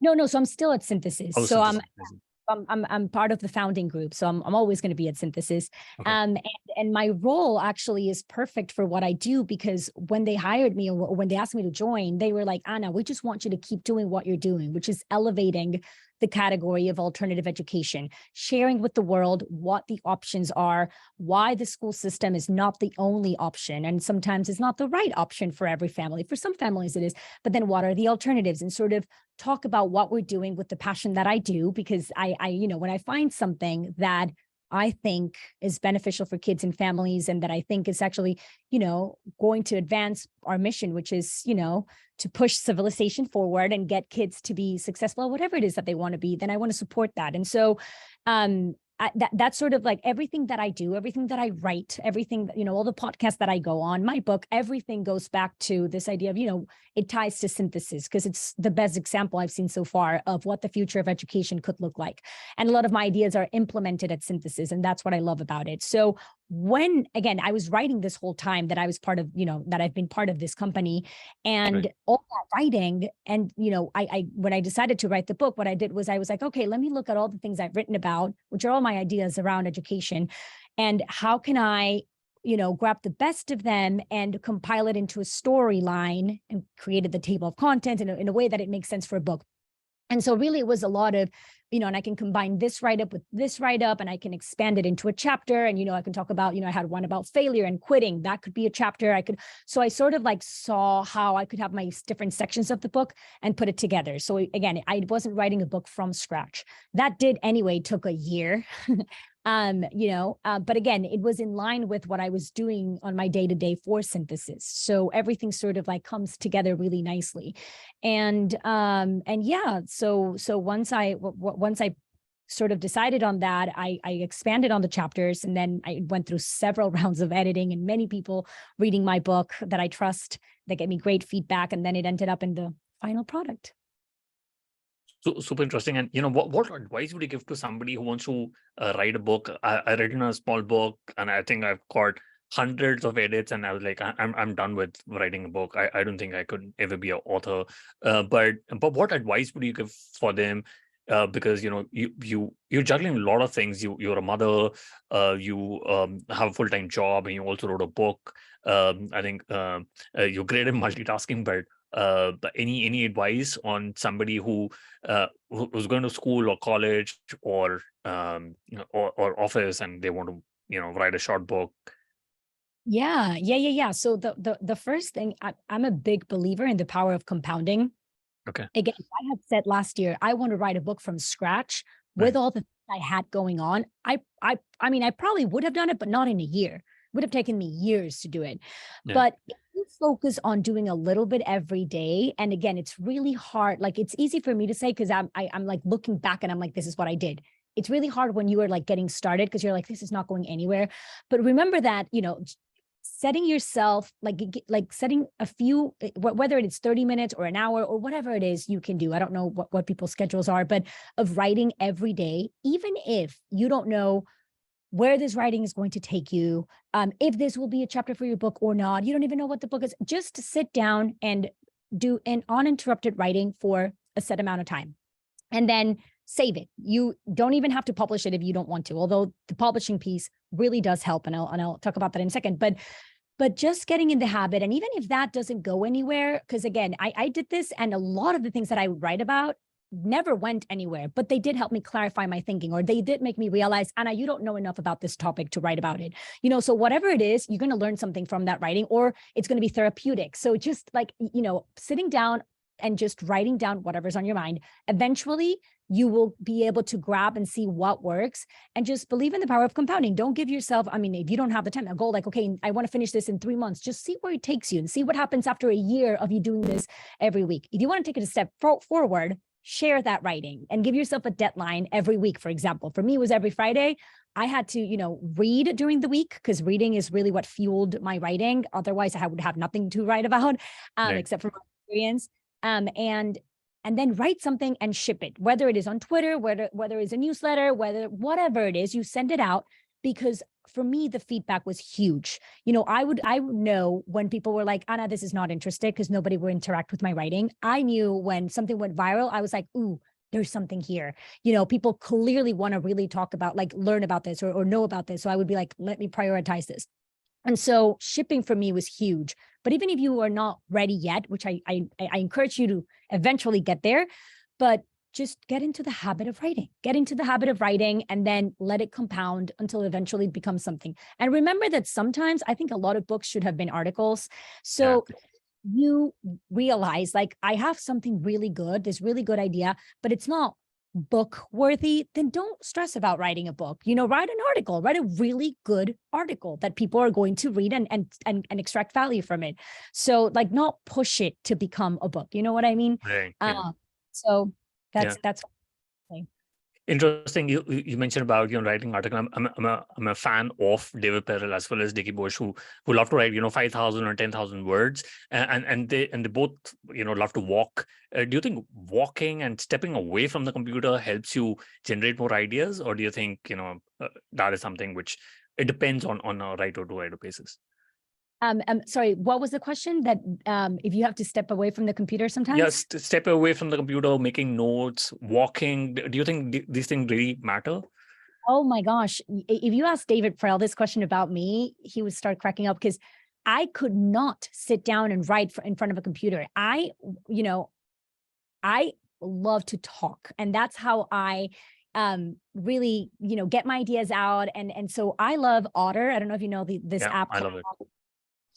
No. So I'm still at synthesis. Oh, so synthesis. I'm part of the founding group, so I'm always going to be at synthesis. Okay. And my role actually is perfect for what I do, because when they hired me or when they asked me to join, they were like, Anna, we just want you to keep doing what you're doing, which is elevating the category of alternative education, sharing with the world what the options are, why the school system is not the only option. And sometimes it's not the right option for every family. For some families it is, but then what are the alternatives, and sort of talk about what we're doing with the passion that I do, because I when I find something that I think is beneficial for kids and families, and that I think is actually, going to advance our mission, which is, to push civilization forward and get kids to be successful, whatever it is that they want to be, then I want to support that. And so that's sort of like everything that I do, everything that I write, everything, all the podcasts that I go on, my book, everything goes back to this idea of, it ties to synthesis, because it's the best example I've seen so far of what the future of education could look like. And a lot of my ideas are implemented at synthesis, and that's what I love about it. So when, again, I was writing this whole time that I was part of, that I've been part of this company, and Right. all that writing, and, when I decided to write the book, what I did was I was like, okay, let me look at all the things I've written about, which are all my ideas around education, and how can I, grab the best of them and compile it into a storyline, and created the table of contents in a way that it makes sense for a book. And so really it was a lot of, and I can combine this write-up with this write-up, and I can expand it into a chapter. And, I can talk about, I had one about failure and quitting. That could be a chapter. So I sort of like saw how I could have my different sections of the book and put it together. So again, I wasn't writing a book from scratch. That did anyway, took a year. But again, it was in line with what I was doing on my day-to-day for synthesis. So everything sort of like comes together really nicely. And yeah, so once I sort of decided on that, I expanded on the chapters, and then I went through several rounds of editing and many people reading my book that I trust, that gave me great feedback, and then it ended up in the final product. So super interesting. And what advice would you give to somebody who wants to write a book? I written a small book, and I think I've got hundreds of edits, and I was like, I'm done with writing a book. I don't think I could ever be an author. But what advice would you give for them? Because you're juggling a lot of things. You're a mother. You have a full-time job, and you also wrote a book. I think you're great at multitasking, but any advice on somebody who's going to school or college or or office, and they want to write a short book? Yeah. So the first thing, I'm a big believer in the power of compounding. Okay. Again, I had said last year, I want to write a book from scratch with Right. all the things I had going on. I mean, I probably would have done it, but not in a year. It would have taken me years to do it. Yeah. But if you focus on doing a little bit every day, and again, it's really hard. Like, it's easy for me to say because I'm like looking back and I'm like, this is what I did. It's really hard when you are like getting started because you're like, this is not going anywhere. But remember that, setting yourself like setting a few, whether it's 30 minutes or an hour or whatever it is you can do. I don't know what people's schedules are, but of writing every day, even if you don't know where this writing is going to take you, if this will be a chapter for your book or not, you don't even know what the book is, just to sit down and do an uninterrupted writing for a set amount of time. And then save it. You don't even have to publish it if you don't want to, although the publishing piece really does help. And I'll talk about that in a second. But just getting in the habit, and even if that doesn't go anywhere, because again, I did this, and a lot of the things that I write about never went anywhere, but they did help me clarify my thinking, or they did make me realize, Anna, you don't know enough about this topic to write about it. So whatever it is, you're going to learn something from that writing, or it's going to be therapeutic. So just like, sitting down and just writing down whatever's on your mind, eventually you will be able to grab and see what works, and just believe in the power of compounding. Don't give yourself, if you don't have the time, a goal like, okay, I want to finish this in 3 months, just see where it takes you and see what happens after a year of you doing this every week. If you want to take it a step forward, share that writing and give yourself a deadline every week. For example, for me, it was every Friday. I had to, read during the week, because reading is really what fueled my writing. Otherwise, I would have nothing to write about, Right. except for my experience. And then write something and ship it, whether it is on Twitter, whether it's a newsletter, whatever it is, you send it out. Because for me, the feedback was huge. I would know when people were like, Anna, this is not interested, because nobody would interact with my writing. I knew when something went viral, I was like, ooh, there's something here. People clearly want to really talk about, like, learn about this or know about this. So I would be like, let me prioritize this. And so shipping for me was huge. But even if you are not ready yet, which I encourage you to eventually get there, but just get into the habit of writing, and then let it compound until it eventually becomes something. And remember that sometimes I think a lot of books should have been articles. So you realize, like, I have something really good, this really good idea, but it's not book worthy, then don't stress about writing a book. Write an article, write a really good article that people are going to read and extract value from it. So, like, not push it to become a book. You know what I mean? Right. So Yeah. that's Interesting. You mentioned about writing article. I'm a fan of David Perell as well as Dickie Bush, who love to write 5,000 or 10,000 words, and they both love to walk. Do you think walking and stepping away from the computer helps you generate more ideas, or do you think that is something which it depends on a writer to writer basis? Sorry, what was the question? That if you have to step away from the computer sometimes? Yes, step away from the computer, making notes, walking. Do you think these things really matter? Oh my gosh. If you ask David Perell this question about me, he would start cracking up, because I could not sit down and write in front of a computer. I love to talk, and that's how I really, get my ideas out. And so I love Otter. I don't know if you know this app. I love it.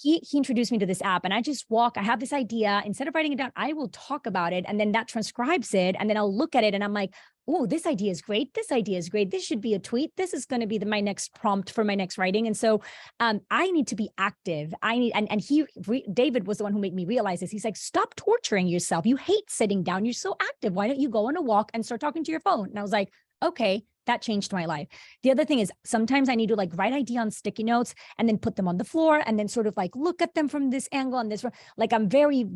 He introduced me to this app, and I just I have this idea. Instead of writing it down, I will talk about it, and then that transcribes it. And then I'll look at it and I'm like, oh, this idea is great. This idea is great. This should be a tweet. This is going to be my next prompt for my next writing. And so I need to be active. David was the one who made me realize this. He's like, stop torturing yourself. You hate sitting down. You're so active. Why don't you go on a walk and start talking to your phone? And I was like, okay, that changed my life. The other thing is, sometimes I need to like write idea on sticky notes and then put them on the floor and then sort of like look at them from this angle and this, like, I'm very,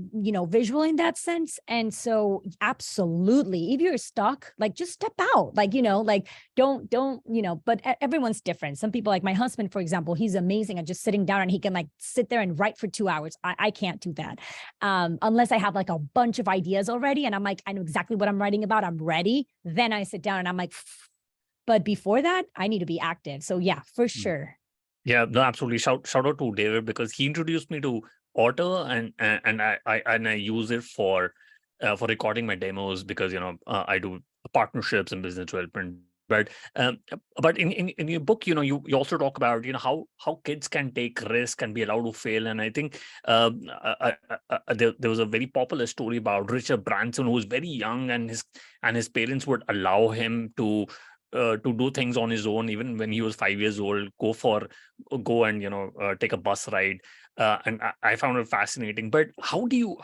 visual in that sense. And so absolutely, if you're stuck, like, just step out, like, like don't, but everyone's different. Some people, like my husband, for example, he's amazing at just sitting down and he can like sit there and write for 2 hours. I can't do that. Unless I have like a bunch of ideas already. And I'm like, I know exactly what I'm writing about. I'm ready. Then I sit down and I'm like, but before that, I need to be active. So yeah, for sure. Yeah, no, absolutely. Shout out to David, because he introduced me to Otter, and I use it for recording my demos, because I do partnerships and business development. But in your book, you also talk about how kids can take risk and be allowed to fail. And I think there was a very popular story about Richard Branson, who was very young, and his parents would allow him to do things on his own, even when he was 5 years old. Go and take a bus ride, and I found it fascinating. But how do you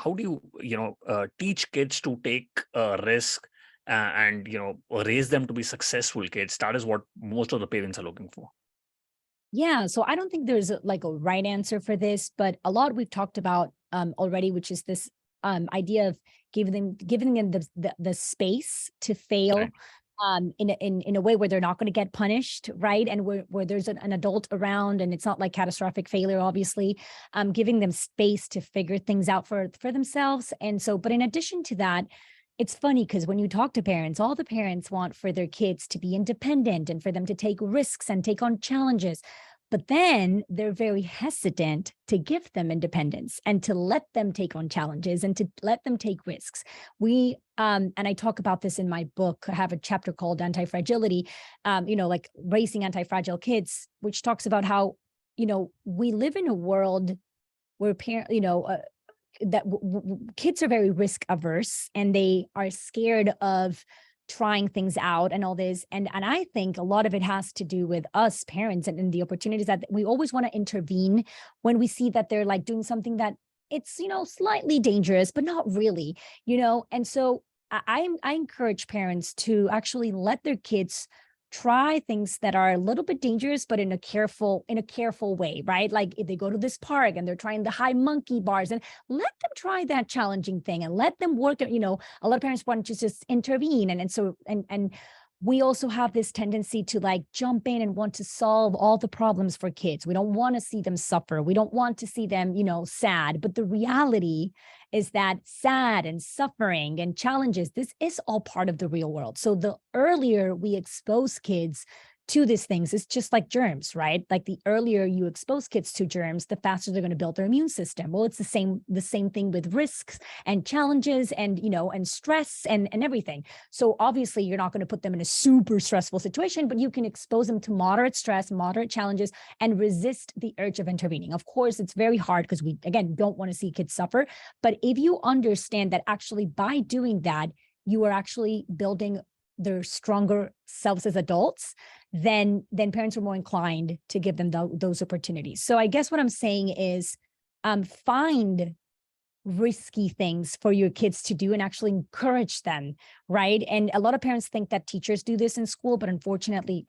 teach kids to take a risk, and raise them to be successful kids? That is what most of the parents are looking for. Yeah, so I don't think there's like a right answer for this, but a lot we've talked about already, which is this idea of giving them the space to fail, Right. in a way where they're not going to get punished, right? And where there's an adult around, and it's not like catastrophic failure, obviously. Giving them space to figure things out for themselves. And so, but in addition to that, it's funny because when you talk to parents, all the parents want for their kids to be independent and for them to take risks and take on challenges. But then they're very hesitant to give them independence and to let them take on challenges and to let them take risks. And I talk about this in my book. I have a chapter called Anti-Fragility, like raising anti-fragile kids, which talks about how, we live in a world where kids are very risk averse and they are scared of trying things out and all this. And I think a lot of it has to do with us parents and the opportunities that we always want to intervene when we see that they're like doing something that it's, slightly dangerous, but not really, And so I encourage parents to actually let their kids try things that are a little bit dangerous, but in a careful way, right? Like if they go to this park and they're trying the high monkey bars, and let them try that challenging thing and let them work. A lot of parents want to just intervene. And we also have this tendency to like jump in and want to solve all the problems for kids. We don't want to see them suffer. We don't want to see them, sad. But the reality is that sad and suffering and challenges, this is all part of the real world. So the earlier we expose kids to these things, it's just like germs, right? Like the earlier you expose kids to germs, the faster they're going to build their immune system. Well, it's the same thing with risks and challenges and, and stress and everything. So obviously you're not going to put them in a super stressful situation, but you can expose them to moderate stress, moderate challenges, and resist the urge of intervening. Of course, it's very hard because we, again, don't want to see kids suffer. But if you understand that actually by doing that, you are actually building their stronger selves as adults, then parents are more inclined to give them those opportunities. So I guess what I'm saying is find risky things for your kids to do and actually encourage them, right? And a lot of parents think that teachers do this in school, but unfortunately,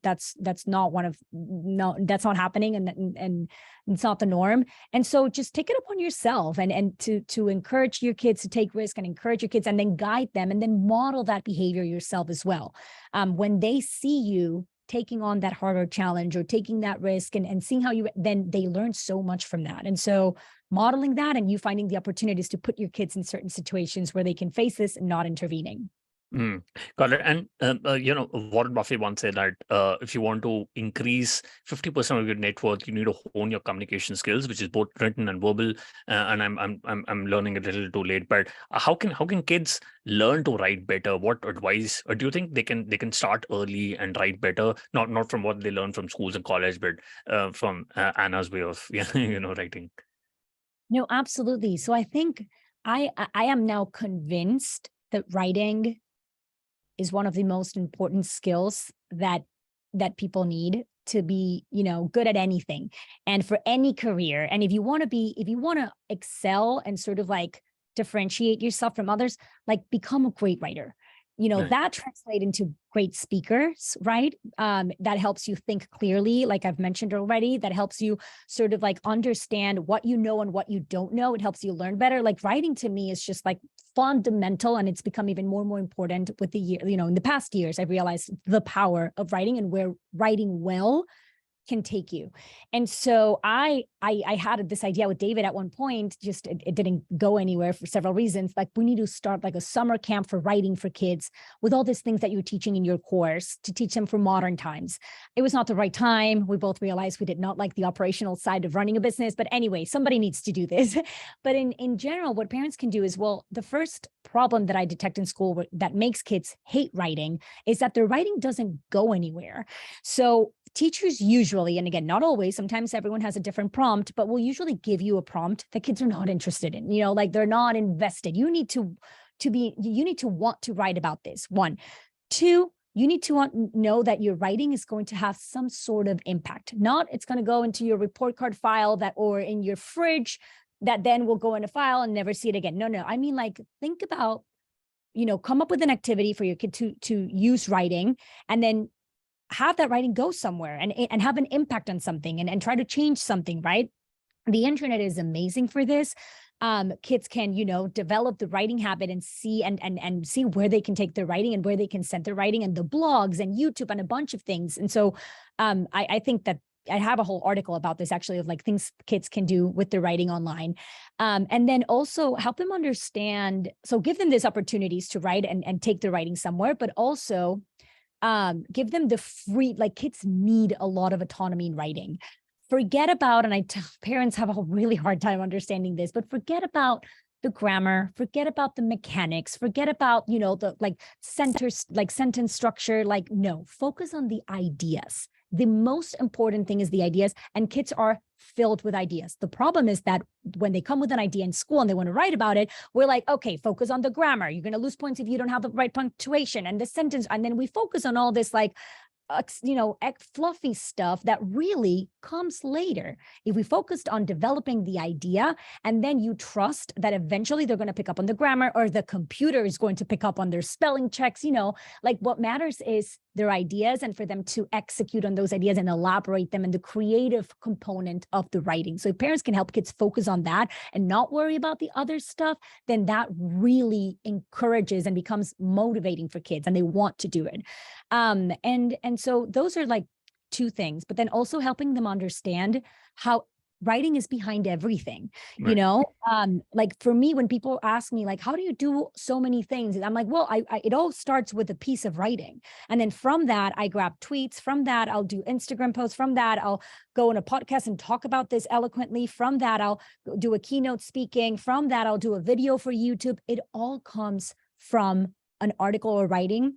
that's not that's not happening, and it's not the norm. And so just take it upon yourself and to encourage your kids to take risk and encourage your kids, and then guide them and then model that behavior yourself as well. When they see you taking on that harder challenge or taking that risk and seeing how then they learn so much from that. And so modeling that and you finding the opportunities to put your kids in certain situations where they can face this and not intervening. Got it. And Warren Buffett once said that if you want to increase 50% of your net worth, you need to hone your communication skills, which is both written and verbal. And I'm learning a little too late. But how can kids learn to write better? What advice, or do you think they can start early and write better? Not from what they learn from schools and college, but from Anna's way of writing. No, absolutely. So I think I am now convinced that writing is one of the most important skills that people need to be, good at anything and for any career. And if you want to excel and sort of like differentiate yourself from others, like become a great writer. Right. That translates into great speakers, right? That helps you think clearly, like I've mentioned already, that helps you sort of like understand what you know and what you don't know. It helps you learn better. Like writing to me is just like fundamental, and it's become even more and more important with the year, in the past years, I've realized the power of writing and where writing well can take you. And so I had this idea with David at one point, just it didn't go anywhere for several reasons. Like, we need to start like a summer camp for writing for kids with all these things that you're teaching in your course to teach them for modern times. It was not the right time. We both realized we did not like the operational side of running a business, but anyway, somebody needs to do this. But in general, what parents can do is, well, the first problem that I detect in school that makes kids hate writing is that their writing doesn't go anywhere. So teachers usually, and again, not always, sometimes everyone has a different prompt, but will usually give you a prompt that kids are not interested in, like they're not invested. You need to want to write about this. 1, 2, you need to know that your writing is going to have some sort of impact. Not it's going to go into your report card file or in your fridge that then will go in a file and never see it again. No. I mean, like, think about, come up with an activity for your kid to use writing, and then have that writing go somewhere and have an impact on something and try to change something, right? The internet is amazing for this. Kids can, develop the writing habit and see and see where they can take their writing and where they can send their writing, and the blogs and YouTube and a bunch of things. And so I think that I have a whole article about this, actually, of like things kids can do with their writing online. And then also help them understand. So give them these opportunities to write and take their writing somewhere, but also give them the free, like, kids need a lot of autonomy in writing. Forget about, and I tell parents have a really hard time understanding this, but forget about the grammar, forget about the mechanics, forget about, the sentence structure, no, focus on the ideas. The most important thing is the ideas, and kids are filled with ideas. The problem is that when they come with an idea in school and they want to write about it, we're like, okay, focus on the grammar. You're going to lose points if you don't have the right punctuation and the sentence. And then we focus on all this fluffy stuff that really comes later. If we focused on developing the idea, and then you trust that eventually they're going to pick up on the grammar, or the computer is going to pick up on their spelling checks, what matters is their ideas, and for them to execute on those ideas and elaborate them, and the creative component of the writing. So if parents can help kids focus on that and not worry about the other stuff, then that really encourages and becomes motivating for kids, and they want to do it. And so those are like 2 things, but then also helping them understand how writing is behind everything. Right. Like, for me, when people ask me, like, how do you do so many things? I'm like, well, it all starts with a piece of writing. And then from that, I grab tweets. From that, I'll do Instagram posts. From that, I'll go on a podcast and talk about this eloquently. From that, I'll do a keynote speaking. From that, I'll do a video for YouTube. It all comes from an article or writing,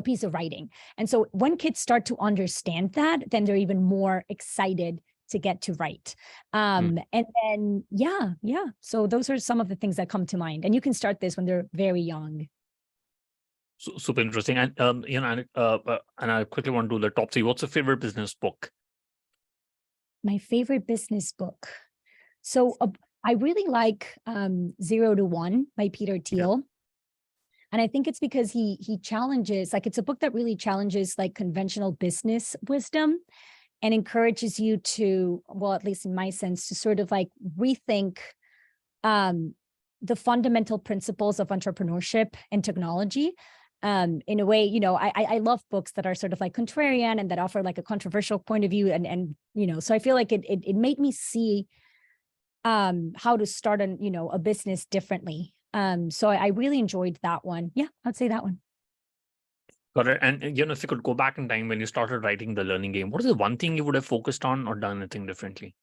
piece of writing. And so when kids start to understand that, then they're even more excited to get to write. And then, yeah. So those are some of the things that come to mind. And you can start this when they're very young. So, super interesting. And, and I quickly want to do the top 3. What's your favorite business book? My favorite business book. So I really like 0 to 1 by Peter Thiel. Yeah. And I think it's because he challenges, like, it's a book that really challenges like conventional business wisdom and encourages you to, well, at least in my sense, to sort of like rethink the fundamental principles of entrepreneurship and technology. In a way, I love books that are sort of like contrarian and that offer like a controversial point of view. And so I feel like it made me see how to start a business differently. So I really enjoyed that one. Yeah, I'd say that one. Got it. And if you could go back in time when you started writing the learning game, what is the one thing you would have focused on or done anything differently?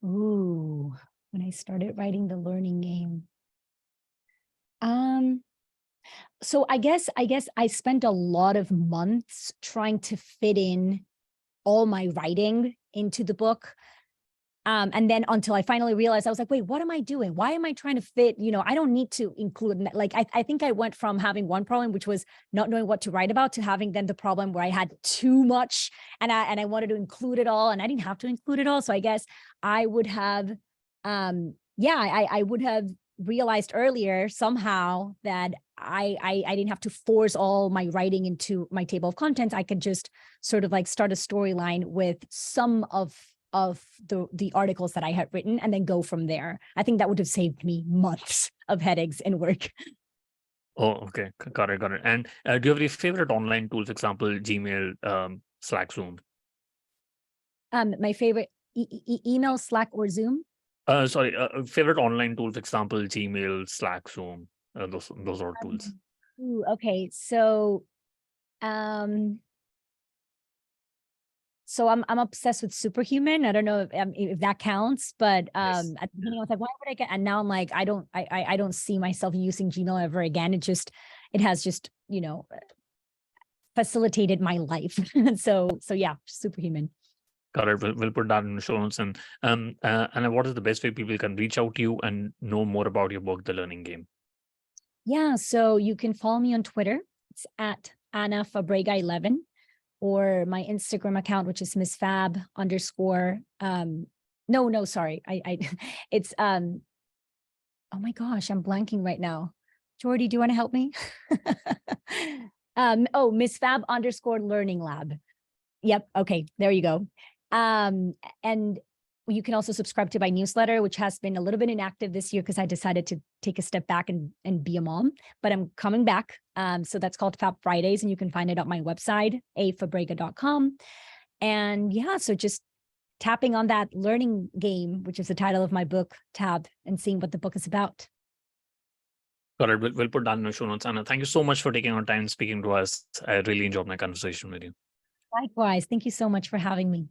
Ooh, when I started writing the learning game. So I guess I spent a lot of months trying to fit in all my writing into the book. And then until I finally realized, I was like, wait, what am I doing? Why am I trying to fit? I don't need to include, like, I think I went from having one problem, which was not knowing what to write about, to having then the problem where I had too much and I wanted to include it all, and I didn't have to include it all. So I guess I would have, I would have realized earlier somehow that I didn't have to force all my writing into my table of contents. I could just sort of like start a storyline with some of the articles that I had written and then go from there. I think that would have saved me months of headaches and work. Oh, okay. Got it. And do you have any favorite online tools, example, Gmail, Slack, Zoom? My favorite email, Slack, or Zoom. Sorry, favorite online tool, for example, Gmail, Slack, Zoom, those are tools. Ooh, okay, so so I'm obsessed with Superhuman. I don't know if that counts, but Yes. at the beginning I was like, why would I get? And now I'm like, I don't see myself using Gmail ever again. It has just, you know, facilitated my life. So yeah, Superhuman. Got it. We'll put that in the show notes. And what is the best way people can reach out to you and know more about your book, The Learning Game? Yeah, so you can follow me on Twitter. It's at Anna Fábrega 11, or my Instagram account, which is Miss Fab _ no, sorry. It's oh my gosh, I'm blanking right now. Jordy, do you want to help me? Miss Fab _ Learning Lab. Yep. Okay, there you go. And you can also subscribe to my newsletter, which has been a little bit inactive this year because I decided to take a step back and be a mom, but I'm coming back. So that's called Fab Fridays, and you can find it on my website, afábrega.com. And yeah, so just tapping on that learning game, which is the title of my book, tab, and seeing what the book is about. Got it. We'll put that in the show notes. Anna, thank you so much for taking our time speaking to us. I really enjoyed my conversation with you. Likewise. Thank you so much for having me.